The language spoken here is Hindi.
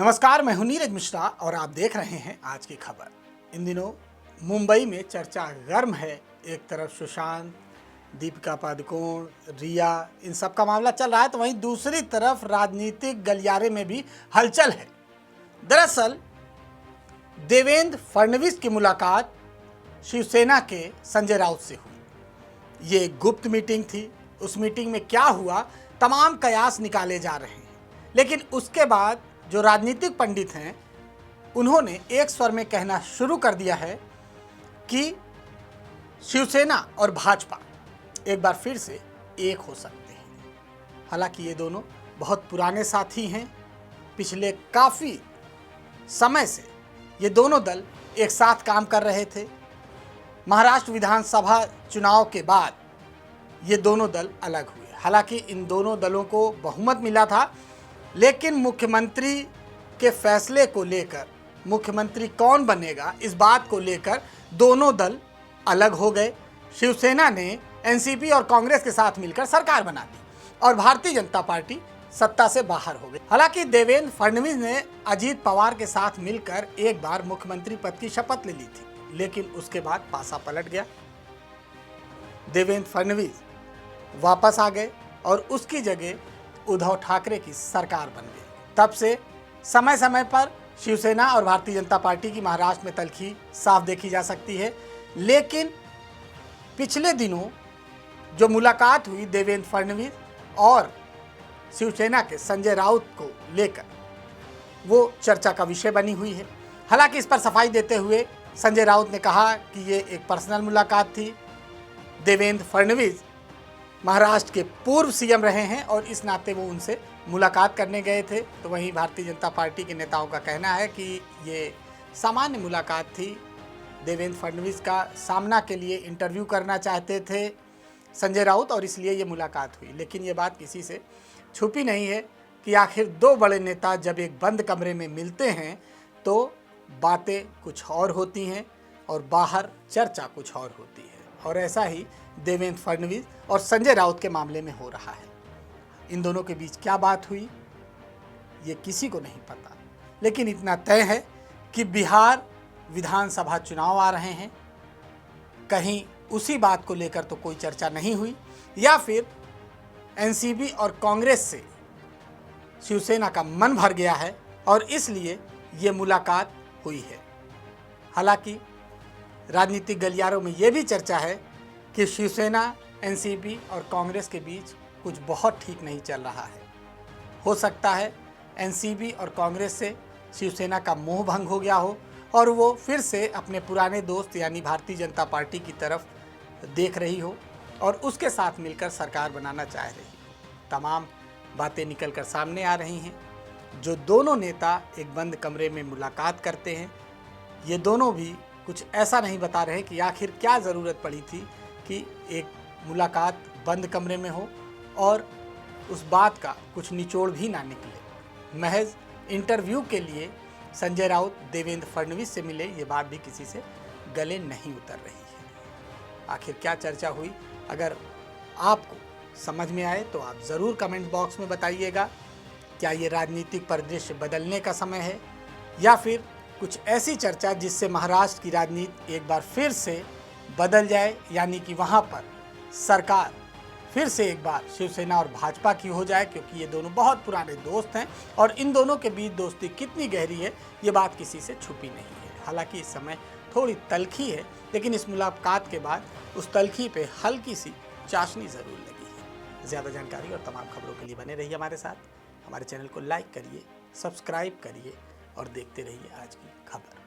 नमस्कार, मैं हूं नीरज मिश्रा और आप देख रहे हैं आज की खबर। इन दिनों मुंबई में चर्चा गर्म है। एक तरफ सुशांत, दीपिका पादुकोण, रिया, इन सब का मामला चल रहा है, तो वहीं दूसरी तरफ राजनीतिक गलियारे में भी हलचल है। दरअसल देवेंद्र फडणवीस की मुलाकात शिवसेना के संजय राउत से हुई। ये एक गुप्त मीटिंग थी। उस मीटिंग में क्या हुआ, तमाम कयास निकाले जा रहे हैं, लेकिन उसके बाद जो राजनीतिक पंडित हैं उन्होंने एक स्वर में कहना शुरू कर दिया है कि शिवसेना और भाजपा एक बार फिर से एक हो सकते हैं। हालांकि ये दोनों बहुत पुराने साथी हैं। पिछले काफ़ी समय से ये दोनों दल एक साथ काम कर रहे थे। महाराष्ट्र विधानसभा चुनाव के बाद ये दोनों दल अलग हुए। हालांकि इन दोनों दलों को बहुमत मिला था, लेकिन मुख्यमंत्री के फैसले को लेकर, मुख्यमंत्री कौन बनेगा, इस बात को लेकर दोनों दल अलग हो गए। शिवसेना ने एनसीपी और कांग्रेस के साथ मिलकर सरकार बना दी और भारतीय जनता पार्टी सत्ता से बाहर हो गई। हालांकि देवेंद्र फडणवीस ने अजीत पवार के साथ मिलकर एक बार मुख्यमंत्री पद की शपथ ले ली थी, लेकिन उसके बाद पासा पलट गया। देवेंद्र फडणवीस वापस आ गए और उसकी जगह उद्धव ठाकरे की सरकार बन गई। तब से समय समय पर शिवसेना और भारतीय जनता पार्टी की महाराष्ट्र में तल्खी साफ देखी जा सकती है। लेकिन पिछले दिनों जो मुलाकात हुई देवेंद्र फडणवीस और शिवसेना के संजय राउत को लेकर, वो चर्चा का विषय बनी हुई है। हालांकि इस पर सफाई देते हुए संजय राउत ने कहा कि ये एक पर्सनल मुलाकात थी। देवेंद्र फडणवीस महाराष्ट्र के पूर्व सीएम रहे हैं और इस नाते वो उनसे मुलाकात करने गए थे। तो वहीं भारतीय जनता पार्टी के नेताओं का कहना है कि ये सामान्य मुलाकात थी। देवेंद्र फडणवीस का सामना के लिए इंटरव्यू करना चाहते थे संजय राउत और इसलिए ये मुलाकात हुई। लेकिन ये बात किसी से छुपी नहीं है कि आखिर दो बड़े नेता जब एक बंद कमरे में मिलते हैं तो बातें कुछ और होती हैं और बाहर चर्चा कुछ और होती है। और ऐसा ही देवेंद्र फडणवीस और संजय राउत के मामले में हो रहा है। इन दोनों के बीच क्या बात हुई ये किसी को नहीं पता, लेकिन इतना तय है कि बिहार विधानसभा चुनाव आ रहे हैं। कहीं उसी बात को लेकर तो कोई चर्चा नहीं हुई, या फिर एनसीपी और कांग्रेस से शिवसेना का मन भर गया है और इसलिए ये मुलाकात हुई है। हालांकि राजनीतिक गलियारों में ये भी चर्चा है कि शिवसेना, एनसीपी और कांग्रेस के बीच कुछ बहुत ठीक नहीं चल रहा है। हो सकता है एनसीपी और कांग्रेस से शिवसेना का मोह भंग हो गया हो और वो फिर से अपने पुराने दोस्त यानी भारतीय जनता पार्टी की तरफ देख रही हो और उसके साथ मिलकर सरकार बनाना चाह रही हो। तमाम बातें निकल कर सामने आ रही हैं। जो दोनों नेता एक बंद कमरे में मुलाकात करते हैं, ये दोनों भी कुछ ऐसा नहीं बता रहे कि आखिर क्या ज़रूरत पड़ी थी कि एक मुलाकात बंद कमरे में हो और उस बात का कुछ निचोड़ भी ना निकले। महज इंटरव्यू के लिए संजय राउत देवेंद्र फडणवीस से मिले, ये बात भी किसी से गले नहीं उतर रही है। आखिर क्या चर्चा हुई, अगर आपको समझ में आए तो आप ज़रूर कमेंट बॉक्स में बताइएगा। क्या ये राजनीतिक परिदृश्य बदलने का समय है या फिर कुछ ऐसी चर्चा जिससे महाराष्ट्र की राजनीति एक बार फिर से बदल जाए, यानी कि वहाँ पर सरकार फिर से एक बार शिवसेना और भाजपा की हो जाए, क्योंकि ये दोनों बहुत पुराने दोस्त हैं और इन दोनों के बीच दोस्ती कितनी गहरी है ये बात किसी से छुपी नहीं है। हालांकि इस समय थोड़ी तल्खी है, लेकिन इस मुलाकात के बाद उस तल्खी पे हल्की सी चाशनी ज़रूर लगी है। ज़्यादा जानकारी और तमाम खबरों के लिए बने रहिए हमारे साथ। हमारे चैनल को लाइक करिए, सब्सक्राइब करिए और देखते रहिए आज की खबर।